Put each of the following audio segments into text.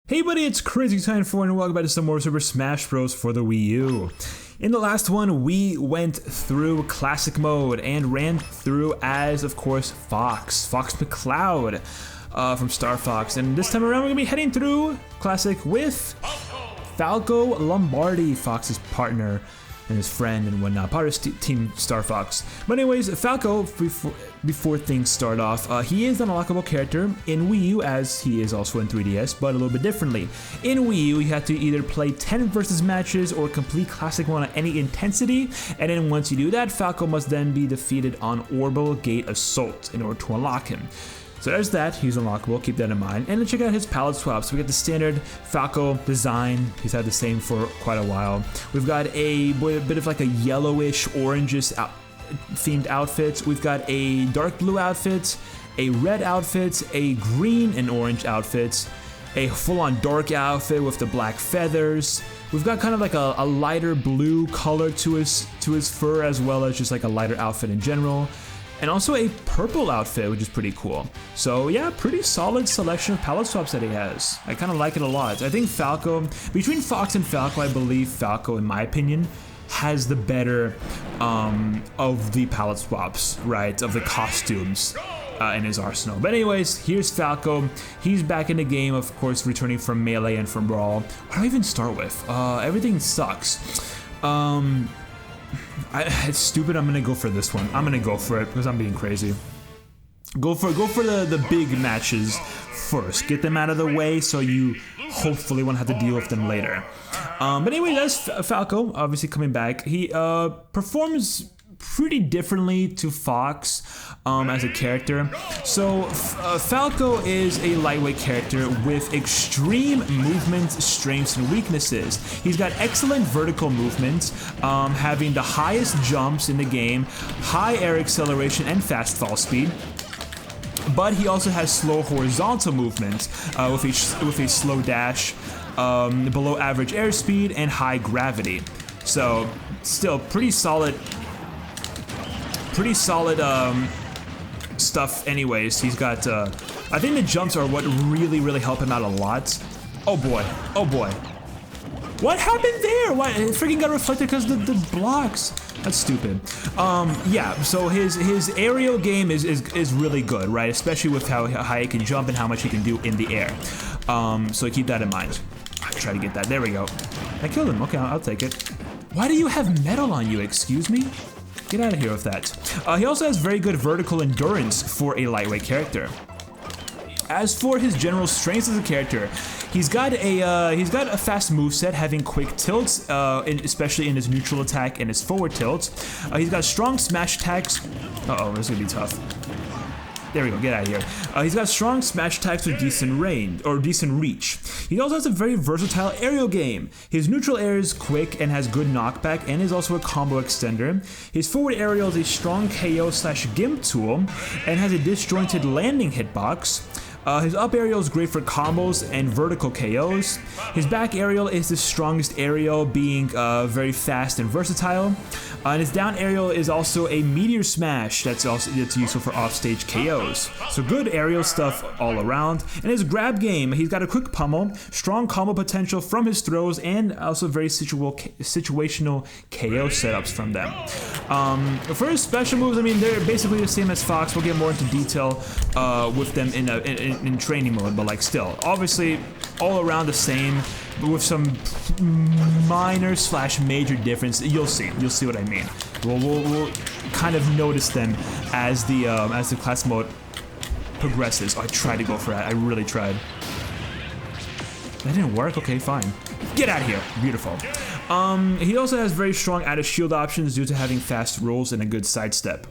Hey buddy, it's Crazy94 and welcome back to some more Super Smash Bros. For the Wii U. In the last one, we went through Classic mode and ran through as, of course, Fox McCloud from Star Fox. And this time around, we're going to be heading through Classic with Falco Lombardi, Fox's partner and his friend and whatnot, part of Team Star Fox. But anyways, Falco, before things start off, he is an unlockable character in Wii U as he is also in 3DS, but a little bit differently. In Wii U, you have to either play 10 versus matches or complete Classic mode at any intensity, and then once you do that, Falco must then be defeated on Orbital Gate Assault in order to unlock him. So there's that, he's unlockable, keep that in mind. And then check out his palette swaps. We got the standard Falco design, he's had the same for quite a while. We've got a bit of like a yellowish, orangish themed outfit. We've got a dark blue outfit, a red outfit, a green and orange outfit, a full-on dark outfit with the black feathers. We've got kind of like a lighter blue color to his fur, as well as just like a lighter outfit in general. And also a purple outfit, which is pretty cool. So yeah, pretty solid selection of palette swaps that he has. I kind of like it a lot. I think Falco, between Fox and Falco, I believe Falco, in my opinion, has the better of the palette swaps, right? Of the costumes in his arsenal. But anyways, here's Falco. He's back in the game, of course, returning from Melee and from Brawl. What do I even start with? Everything sucks. It's stupid. I'm gonna go for this one. I'm gonna go for it because I'm being crazy. Go for the big matches first. Get them out of the way so you hopefully won't have to deal with them later. But anyway, that's Falco. Obviously coming back. He performs pretty differently to Fox as a character. So Falco is a lightweight character with extreme movement strengths and weaknesses. He's got excellent vertical movement, having the highest jumps in the game, high air acceleration and fast fall speed. But he also has slow horizontal movement with a slow dash, below average airspeed and high gravity. So still pretty solid stuff anyways. He's got, I think the jumps are what really help him out a lot. Oh boy. What happened there? Why, it freaking got reflected because the blocks. That's stupid. Yeah, so his aerial game is really good, right? Especially with how high he can jump and how much he can do in the air. So keep that in mind. I try to get that, there we go. I killed him, okay, I'll take it. Why do you have metal on you, excuse me? Get out of here with that. He also has very good vertical endurance for a lightweight character. As for his general strengths as a character, he's got a fast moveset, having quick tilts, especially in his neutral attack and his forward tilt. He's got strong smash attacks. Uh-oh, this is gonna be tough. There we go, get out of here. He's got strong smash attacks with decent range, or decent reach. He also has a very versatile aerial game. His neutral air is quick and has good knockback and is also a combo extender. His forward aerial is a strong KO/gimp tool and has a disjointed landing hitbox. His up aerial is great for combos and vertical KOs. His back aerial is the strongest aerial, being very fast and versatile. And his down aerial is also a meteor smash that's useful for offstage KOs. So good aerial stuff all around. And his grab game, he's got a quick pummel, strong combo potential from his throws, and also very situational KO setups from them. For his special moves, I mean, they're basically the same as Fox. We'll get more into detail with them in training mode, but like still, obviously all around the same, but with some minor/major difference. You'll see what I mean. We'll kind of notice them as the class mode progresses. Oh, I tried to go for that. I really tried. That didn't work. Okay, fine. Get out of here. Beautiful. He also has very strong out of shield options due to having fast rolls and a good sidestep.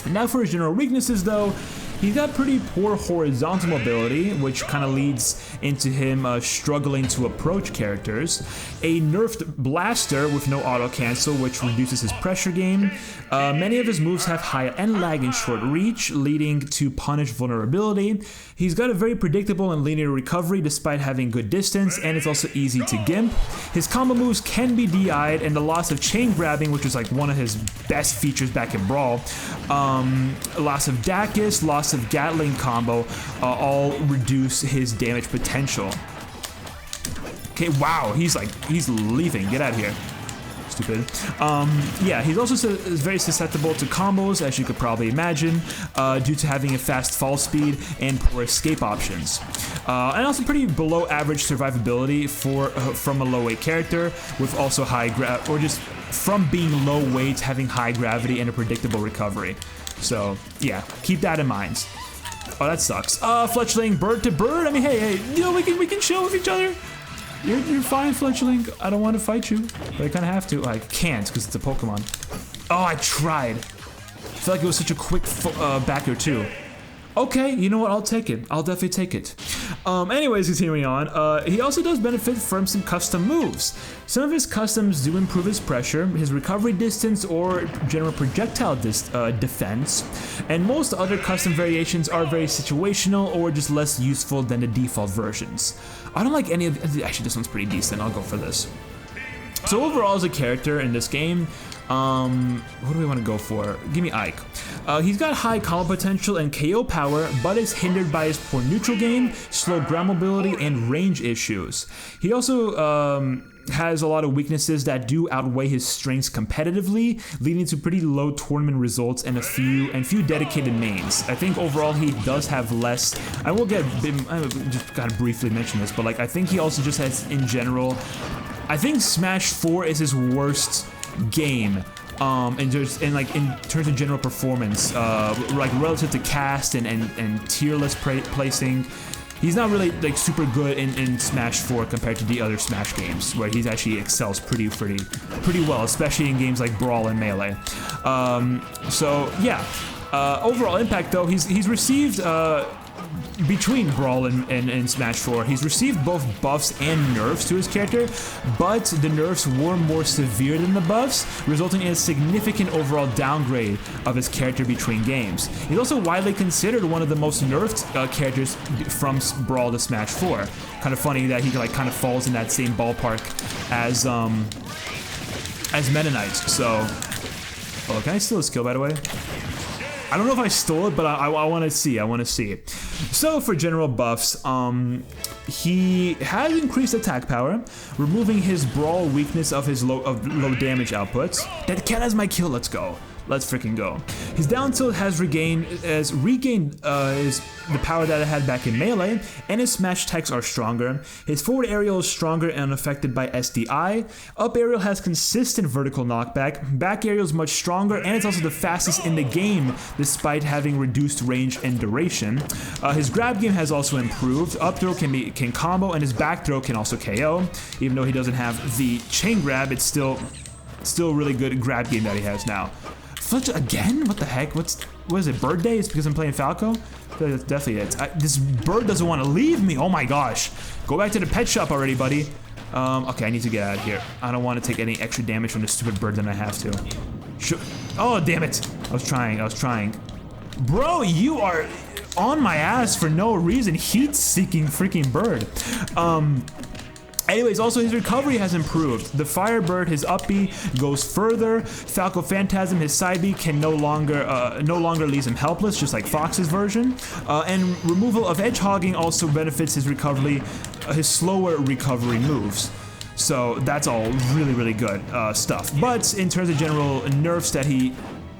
And now for his general weaknesses, though. He's got pretty poor horizontal mobility, which kind of leads into him struggling to approach characters. A nerfed blaster with no auto cancel, which reduces his pressure game. Many of his moves have high end lag and short reach, leading to punish vulnerability. He's got a very predictable and linear recovery despite having good distance, and it's also easy to gimp. His combo moves can be DI'd, and the loss of chain grabbing, which was like one of his best features back in Brawl, loss of Dacus, loss of Gatling combo, all reduce his damage potential. Okay, wow, he's leaving. Get out of here. Stupid. Yeah, he's also is very susceptible to combos, as you could probably imagine, due to having a fast fall speed and poor escape options. And also pretty below average survivability from a low weight character, with also high or just from being low weight, having high gravity and a predictable recovery. So yeah, keep that in mind. Oh, that sucks. Fletchling, bird to bird. I mean, hey, you know, we can chill with each other. You're fine, Fletchling. I don't want to fight you, but I kind of have to. I can't because it's a Pokemon. Oh, I tried. I feel like it was such a quick backer too. Okay, you know what? I'll take it. I'll definitely take it. Anyways, continuing on, he also does benefit from some custom moves. Some of his customs do improve his pressure, his recovery distance, or general projectile defense, and most other custom variations are very situational or just less useful than the default versions. I don't like any of actually this one's pretty decent, I'll go for this. So overall as a character in this game, what do we want to go for? Give me Ike. He's got high combo potential and KO power, but is hindered by his poor neutral game, slow ground mobility, and range issues. He also has a lot of weaknesses that do outweigh his strengths competitively, leading to pretty low tournament results and a few dedicated mains. I think overall he does have less. I just gotta briefly mention this, but like I think he also just has in general. I think Smash 4 is his worst game, in terms of general performance, like relative to cast and tier list placing. He's not really like super good in Smash 4 compared to the other Smash games, where he actually excels pretty well, especially in games like Brawl and Melee. So yeah, overall impact though, he's received. Between Brawl and Smash 4, he's received both buffs and nerfs to his character, but the nerfs were more severe than the buffs, resulting in a significant overall downgrade of his character between games. He's also widely considered one of the most nerfed characters from Brawl to Smash 4. Kind of funny that he like kind of falls in that same ballpark as Meta Knight. So, oh, can I steal a skill by the way? I don't know if I stole it, but I want to see. I want to see. So for general buffs, he has increased attack power, removing his Brawl weakness of his low damage outputs. That count as my kill. Let's go. Let's freaking go. His down tilt has regained the power that it had back in Melee, and his smash attacks are stronger. His forward aerial is stronger and unaffected by SDI. Up aerial has consistent vertical knockback. Back aerial is much stronger, and it's also the fastest in the game, despite having reduced range and duration. His grab game has also improved. Up throw can combo, and his back throw can also KO. Even though he doesn't have the chain grab, it's still a really good grab game that he has now. Fletch again? What the heck? What is it? Bird Day? It's because I'm playing Falco? That's definitely it. This bird doesn't want to leave me. Oh my gosh. Go back to the pet shop already, buddy. Okay, I need to get out of here. I don't want to take any extra damage from this stupid bird than I have to. Oh, damn it. I was trying. Bro, you are on my ass for no reason. Heat-seeking freaking bird. Anyways, also his recovery has improved. The Firebird, his up B, goes further. Falco Phantasm, his side B, can no longer leaves him helpless, just like Fox's version. And removal of edge hogging also benefits his recovery, his slower recovery moves. So that's all really good stuff. But in terms of general nerfs that he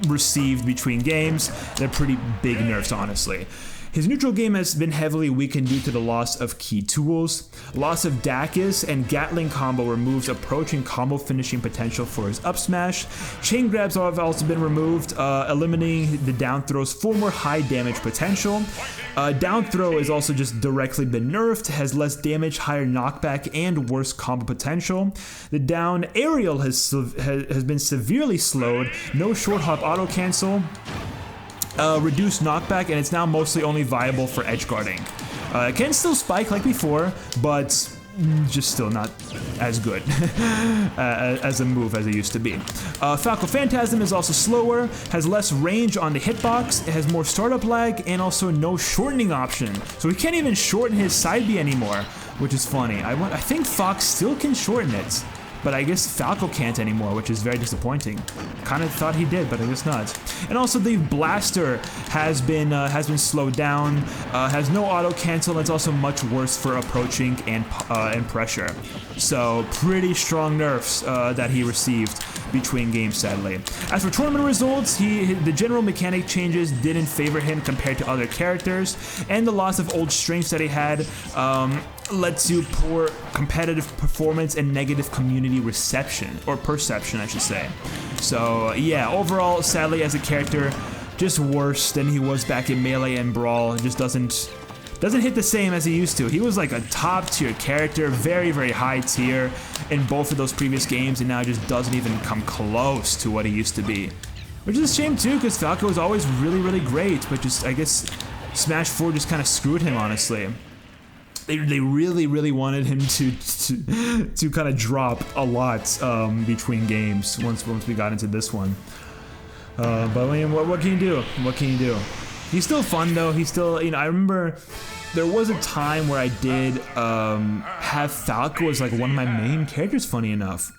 received between games, they're pretty big nerfs, honestly. His neutral game has been heavily weakened due to the loss of key tools. Loss of Dacus and Gatling combo removes approach and combo finishing potential for his up smash. Chain grabs have also been removed, eliminating the down throws for more high damage potential. Down throw is also just directly been nerfed, has less damage, higher knockback, and worse combo potential. The down aerial has been severely slowed, no short hop auto cancel. Reduced knockback, and it's now mostly only viable for edge guarding. It can still spike like before, but just still not as good as a move as it used to be. Falco Phantasm is also slower, has less range on the hitbox, it has more startup lag, and also no shortening option. So he can't even shorten his side B anymore, which is funny. I think Fox still can shorten it. but I guess Falco can't anymore, which is very disappointing. Kind of thought he did, but I guess not. And also the blaster has been slowed down, has no auto cancel, and it's also much worse for approaching and pressure. So pretty strong nerfs that he received between games, sadly. As for tournament results, the general mechanic changes didn't favor him compared to other characters, and the loss of old strengths that he had led to poor competitive performance and negative community reception, or perception I should say. So yeah, overall, sadly as a character, just worse than he was back in Melee and Brawl. It just doesn't hit the same as he used to. He was like a top tier character, very, very high tier in both of those previous games, and now just doesn't even come close to what he used to be. Which is a shame too, because Falco was always really, really great, but just, I guess, Smash 4 just kind of screwed him, honestly. They really, really wanted him to kind of drop a lot between games once we got into this one. But I mean, what can you do? What can you do? He's still fun though. He's still, you know, I remember there was a time where I did have Falco as like one of my main characters, funny enough.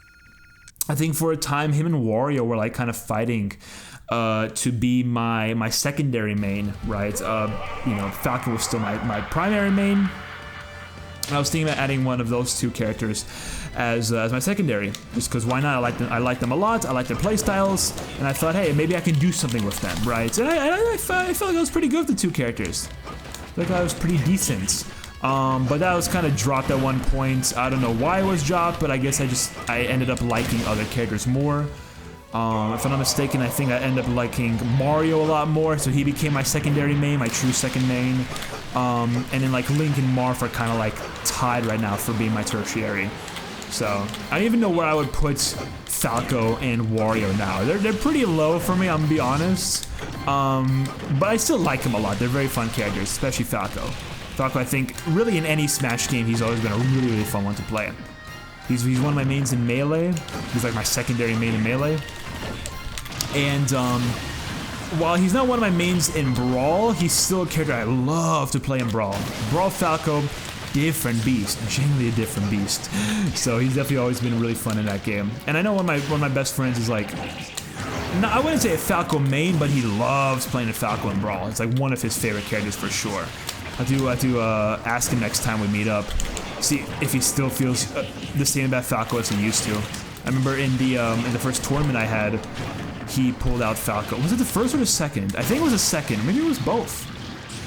I think for a time him and Wario were like kind of fighting to be my secondary main, right? You know, Falco was still my primary main. I was thinking about adding one of those two characters as my secondary, just because why not? I like them a lot. I like their playstyles, and I thought, hey, maybe I can do something with them, right? And I felt like I was pretty good with the two characters. I felt like I was pretty decent. But that was kind of dropped at one point. I don't know why it was dropped, but I guess I ended up liking other characters more. If I'm not mistaken, I think I ended up liking Mario a lot more, so he became my secondary main, my true second main. And then like Link and Marth are kind of like tied right now for being my tertiary. So I don't even know where I would put Falco and Wario now. They're pretty low for me, I'm gonna be honest. But I still like them a lot. They're very fun characters, especially Falco. Falco, I think, really in any Smash game, he's always been a really, really fun one to play. He's one of my mains in Melee. He's like my secondary main in Melee. And while he's not one of my mains in Brawl, he's still a character I love to play in Brawl. Brawl Falco, different beast, genuinely a different beast. So he's definitely always been really fun in that game. And I know one of my best friends is like, no, I wouldn't say a Falco main, but he loves playing a Falco in Brawl. It's like one of his favorite characters for sure. I have to ask him next time we meet up, see if he still feels the same about Falco as he used to. I remember in the first tournament I had, he pulled out Falco. Was it the first or the second? I think it was the second. Maybe it was both.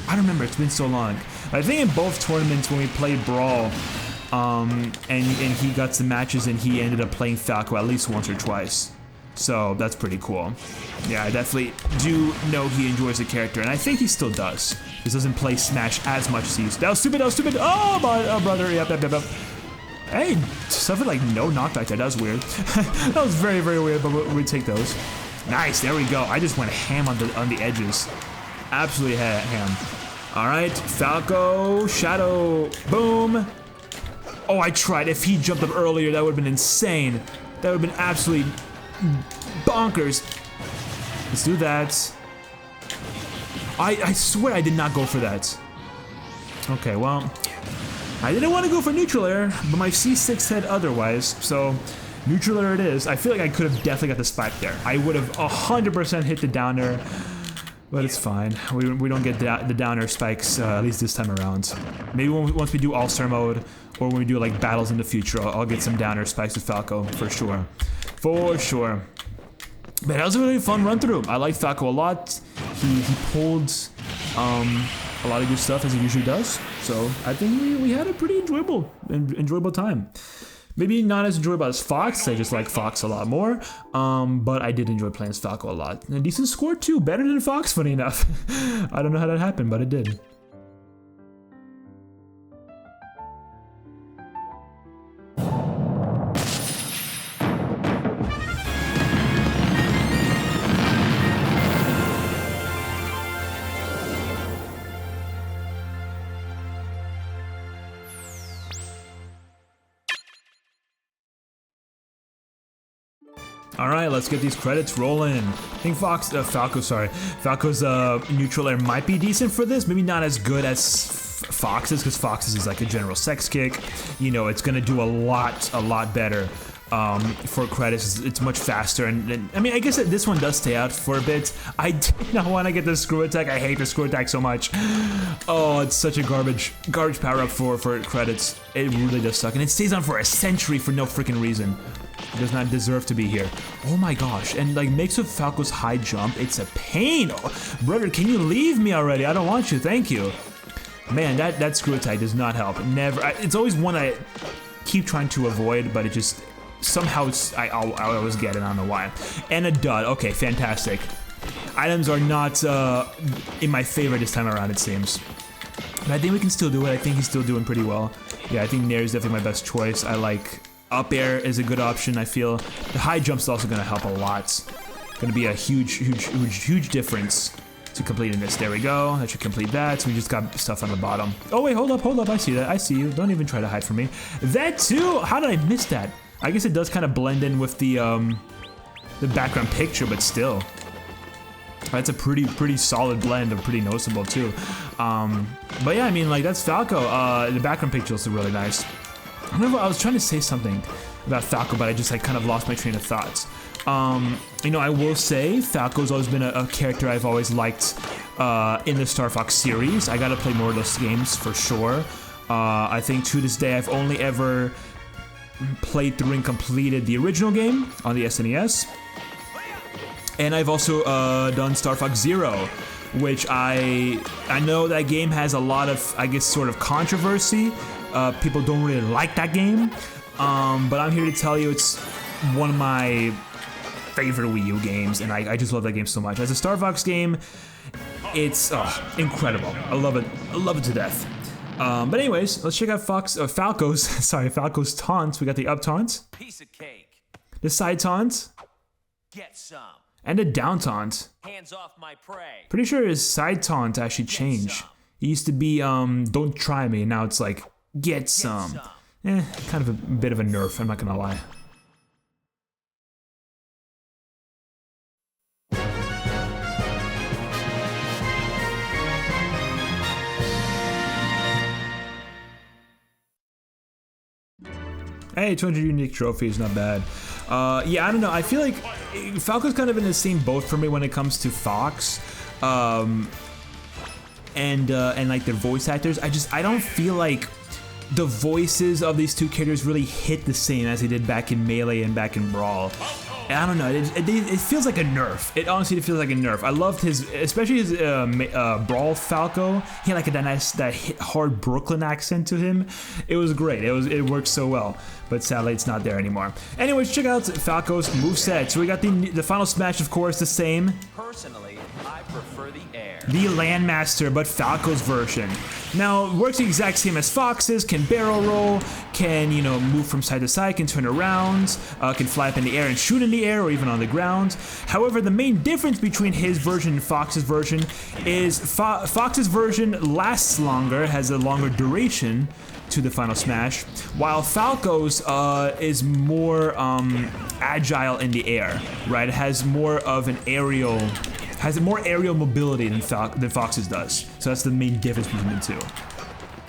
I don't remember. It's been so long. But I think in both tournaments when we played Brawl, and he got some matches and he ended up playing Falco at least once or twice. So that's pretty cool. Yeah, I definitely do know he enjoys the character, and I think he still does. He doesn't play Smash as much as he used to. That was stupid. That was stupid. Oh, my brother. Yep. Hey, something like no knockback there. That was weird. That was very, very weird, but we take those. Nice, there we go. I just went ham on the edges. Absolutely ham. All right, Falco, Shadow, boom. Oh, I tried. If he jumped up earlier, that would have been insane. That would have been absolutely bonkers. Let's do that. I swear I did not go for that. Okay, well, I didn't want to go for neutral air, but my C6 said otherwise, so neutral air it is. I feel like I could have definitely got the spike there. I would have 100% hit the downer, but it's fine. We don't get the downer spikes, at least this time around. Maybe once we do All-Star mode, or when we do like battles in the future, I'll get some downer spikes with Falco, for sure. For sure. But that was a really fun run through. I like Falco a lot. He pulled a lot of good stuff as he usually does. So I think we had a pretty enjoyable time. Maybe not as enjoyable as Fox. I just like Fox a lot more. But I did enjoy playing as Falco a lot. And a decent score too. Better than Fox, funny enough. I don't know how that happened, but it did. All right, let's get these credits rolling. I think Falco's neutral air might be decent for this. Maybe not as good as Fox's, because Fox's is like a general sex kick. You know, it's gonna do a lot better for credits. It's much faster, and I mean, I guess that this one does stay out for a bit. I did not want to get the screw attack. I hate the screw attack so much. Oh, it's such a garbage power up for credits. It really does suck, and it stays on for a century for no freaking reason. It does not deserve to be here. Oh my gosh, and like makes with Falco's high jump, it's a pain. Oh, brother, can you leave me already? I don't want you, thank you. Man, that screw attack does not help. Never. It's always one I keep trying to avoid, but it just somehow I always get it. I don't know why. And a dud. Okay, fantastic. Items are not in my favor this time around, it seems. But I think we can still do it. I think he's still doing pretty well. Yeah, I think Nair is definitely my best choice. I like up air is a good option. I feel the high jump's also going to help a lot. Going to be a huge difference to completing this. There we go. That should complete that. So we just got stuff on the bottom. Oh wait, hold up. I see that. I see you. Don't even try to hide from me. That too. How did I miss that? I guess it does kind of blend in with the background picture, but still. That's a pretty solid blend and pretty noticeable too. But yeah, I mean, like, that's Falco. The background picture is really nice. I remember I was trying to say something about Falco, but I just kind of lost my train of thoughts. You know, I will say Falco's always been a character I've always liked in the Star Fox series. I gotta play more of those games for sure. I think to this day I've only ever played through and completed the original game on the SNES. And I've also done Star Fox Zero, which I know that game has a lot of, I guess, sort of controversy. People don't really like that game, but I'm here to tell you it's one of my favorite Wii U games, and I just love that game so much. As a Star Fox game, it's incredible. I love it to death. But anyways, let's check out Falco's taunts. We got the up taunt, piece of cake, the side taunt, get some, and a down taunt. Hands off my prey. Pretty sure his side taunt actually changed. It used to be don't try me, now it's like get some. Kind of a bit of a nerf, I'm not gonna lie. Hey, 200 unique trophies, not bad. Yeah, I don't know. I feel like Falco's kind of in the same boat for me when it comes to Fox, and like their voice actors. I don't feel like the voices of these two characters really hit the same as they did back in Melee and back in Brawl. And I don't know, it feels like a nerf. It honestly feels like a nerf. I loved his, especially his Brawl Falco. He had like that hard Brooklyn accent to him. It was great. It worked so well. But sadly, it's not there anymore. Anyways, check out Falco's moveset. So we got the final smash, of course, the same. Personally, I prefer the air. The Landmaster, but Falco's version. Now, it works the exact same as Fox's, can barrel roll, can, you know, move from side to side, can turn around, can fly up in the air and shoot in the air or even on the ground. However, the main difference between his version and Fox's version is Fox's version lasts longer, has a longer duration to the final smash, while Falco's is more agile in the air, right? It has more of an aerial, more aerial mobility than Fox's does. So that's the main difference between the two.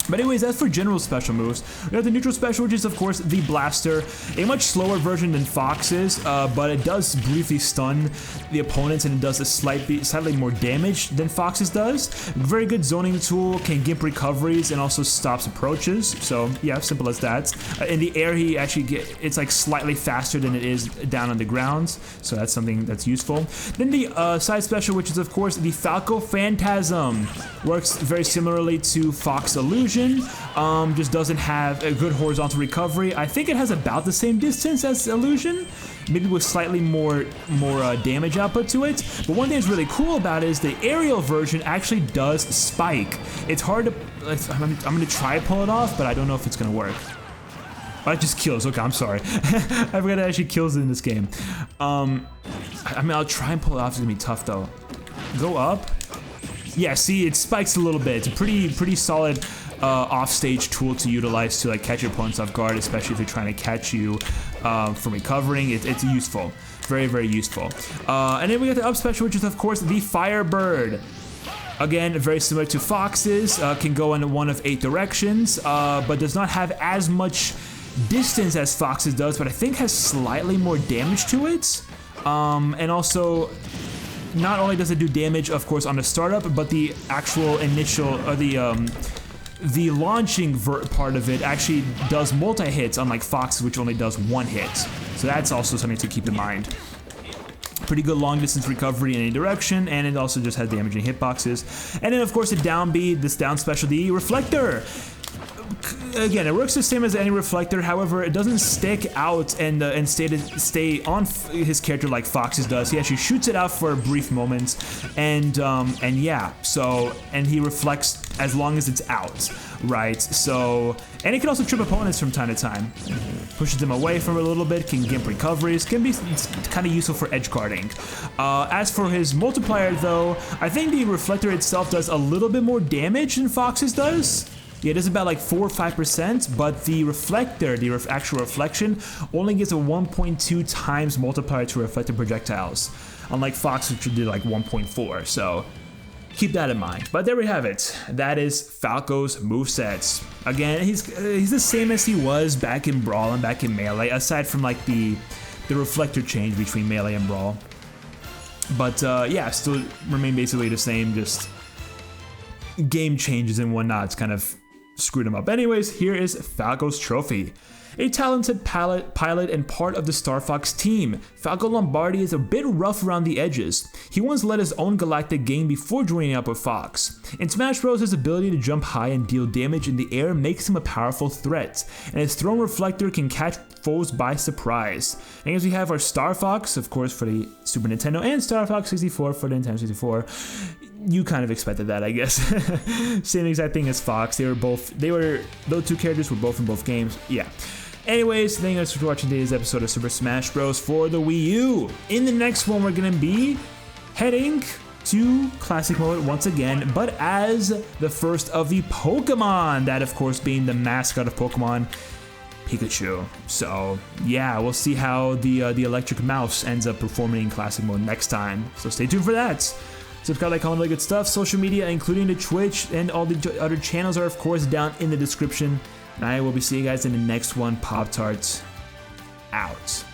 But anyways, as for general special moves, we have the neutral special, which is of course the blaster, a much slower version than Fox's, but it does briefly stun the opponents and it does a slightly more damage than Fox's does. Very good zoning tool, can gimp recoveries and also stops approaches. So yeah, simple as that. In the air, he actually it's like slightly faster than it is down on the ground, so that's something that's useful. Then the side special, which is of course the Falco Phantasm, works very similarly to Fox Illusion. Just doesn't have a good horizontal recovery. I think it has about the same distance as Illusion, maybe with slightly more damage output to it. But one thing that's really cool about it is the aerial version actually does spike. It's hard to, I'm gonna try to pull it off, but I don't know if it's gonna work. Oh, it just kills. Okay, I'm sorry. I forgot it actually kills in this game. I mean, I'll try and pull it off. It's gonna be tough though. Go up. Yeah, see, it spikes a little bit. It's a pretty solid off-stage tool to utilize to like catch your opponents off guard, especially if they're trying to catch you from recovering. It's useful, very useful. And then we got the up special, which is of course the Firebird. Again, very similar to Fox's, can go in one of 8 directions, but does not have as much distance as Fox's does, but I think has slightly more damage to it. And also, not only does it do damage, of course, on the startup, but the actual initial, or the launching part of it actually does multi-hits, unlike Fox's, which only does one hit. So that's also something to keep in mind. Pretty good long distance recovery in any direction, and it also just has damaging hitboxes. And then of course the down B, this down special, the reflector. Again, it works the same as any reflector, however, it doesn't stick out and stay on his character like Fox's does. He actually shoots it out for a brief moment, and yeah, so, and he reflects as long as it's out, right? So, and it can also trip opponents from time to time. Pushes them away from it a little bit, can gimp recoveries, can be kind of useful for edge guarding. As for his multiplier though, I think the reflector itself does a little bit more damage than Fox's does. Yeah, it is about like 4 or 5%, but the reflector, the actual reflection, only gives a 1.2 times multiplier to reflected projectiles, unlike Fox, which did like 1.4, so keep that in mind. But there we have it. That is Falco's movesets. Again, he's the same as he was back in Brawl and back in Melee, aside from like the reflector change between Melee and Brawl. But yeah, still remain basically the same, just game changes and whatnot kind of screwed him up. Anyways, here is Falco's trophy. A talented pilot and part of the Star Fox team, Falco Lombardi is a bit rough around the edges. He once led his own galactic gang before joining up with Fox. In Smash Bros, his ability to jump high and deal damage in the air makes him a powerful threat, and his thrown reflector can catch foes by surprise. And as we have our Star Fox, of course, for the Super Nintendo, and Star Fox 64 for the Nintendo 64. You kind of expected that, I guess. Same exact thing as Fox. Those two characters were both in both games. Yeah. Anyways, thank you guys for watching today's episode of Super Smash Bros. For the Wii U. In the next one, we're gonna be heading to Classic Mode once again, but as the first of the Pokemon. That, of course, being the mascot of Pokemon, Pikachu. So yeah, we'll see how the electric mouse ends up performing in Classic Mode next time. So stay tuned for that. Subscribe, like, comment, all the good stuff. Social media, including the Twitch and all the other channels, are of course down in the description. And I will be seeing you guys in the next one. Pop-Tarts out.